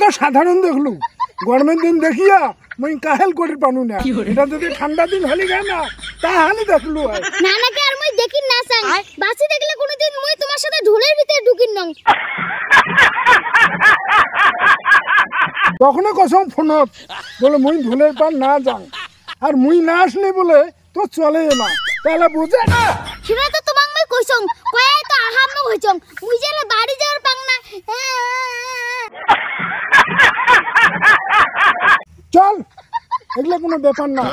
তো সাধারণ দেখলু গরমের দিন দেখিয়া মুই কাহেল করি পানু না এটা যদি ঠান্ডা দিন হলি গায় না তাহলে দেখলু না নাকি আর মুই দেখিন না চাই বাসি দেখলে কোনদিন মুই তোমার সাথে ঢোলের ভিতরে ঢুকিন নং তখন কসম ফোনত বলে মুই ঢোলের পার না যাং আর মুই না আসলে বলে তো চলে না তাহলে বুঝে সেটা তো তোমাক মুই কইছং কয় তো আহাম ন হইছং মুই যে বাড়ি যাওয়ার পাং না চল এগুলো কোনো ব্যাপার না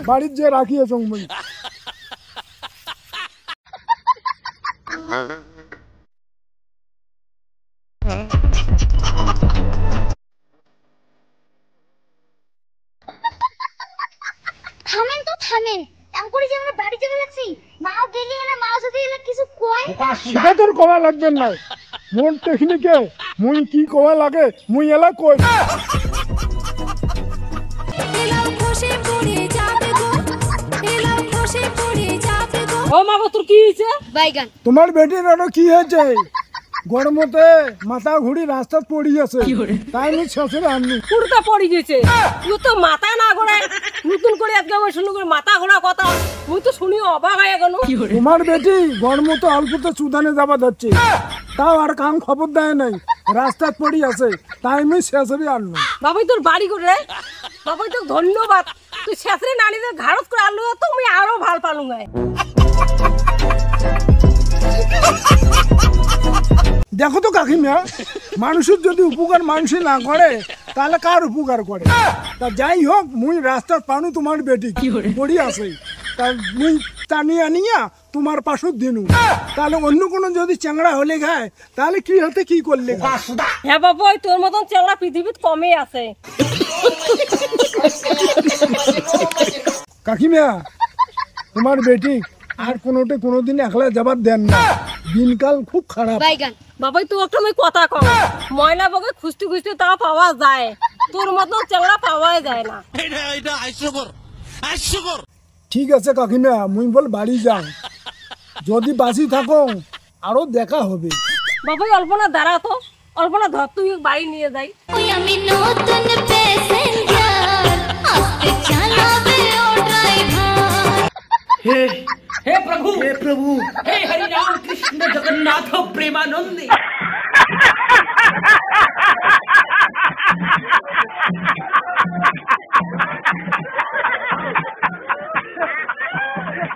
বাড়ির যে রাখিয়েছ মুই থামেন তো থামেন এম করে যে আমরা বাড়ি যাবে লাগছি মাও গেলি এলা মা যদি এলা কিছু কয় সেটা তোর কওয়া লাগবে না মোর টেকনিকে মুই কি কওয়া লাগে মুই এলা কই ও মাগো তোর কি হইছে বাইগান তোমার বেটির আরো কি হয়েছে গরমতে মাথা ঘুরি রাস্তা পড়ি আছে তাই আমি শ্বশুরে আনলি পুরোটা পড়ে গেছে তুই তো মাথা না ঘোরে নতুন করে আজকে আমার শুনে করে মাথা ঘোরা কথা মুই তো শুনি অবাক হয়ে গেল তোমার বেটি গরমতে অল্পতে সুদানে যাবা যাচ্ছে তাও আর কাম খবর দেয় নাই রাস্তা পড়ি আছে তাই আমি শ্বশুরে আনলো বাবাই তোর বাড়ি করে বাবাই তোর ধন্যবাদ তুই শেষরে নানিদের ঘাড়ত করে আনলো তো আমি আরো ভাল পালুম গায় দেখো তো কাকিমা মানুষের যদি উপকার মানুষই না করে তাহলে কার উপকার করে তা যাই হোক মুই রাস্তার পানু তোমার বেটি পড়ি আছে তা মুই টানিয়ে আনিয়া তোমার পাশে দিনু তাহলে অন্য কোনো যদি চ্যাংড়া হলে গায় তাহলে কি হতে কি করলে হ্যাঁ বাবা তোর মতন চেংড়া পৃথিবীতে কমে আছে কাকিমা তোমার বেটি আর কোনোদিন একলা যাবার দেন না দিনকাল খুব খারাপ বাইগান বাবাই তুই একটা আমি কথা কম ময়না বকে খুঁজতে খুঁজতে তা পাওয়া যায় তোর মতন চেংড়া পাওয়াই যায় না ঠিক আছে কাকিমা মুই বল বাড়ি যাও যদি বাঁচি থাকো আরো দেখা হবে বাবাই অল্পনা দাঁড়া তো অল্পনা ধর তুই বাড়ি নিয়ে যাই ওই আমি নতুন প্যাসেঞ্জার আস্তে চালাবে ও ড্রাইভার हे प्रभु हे हरि राम कृष्ण जगन्नाथ प्रेमानंदी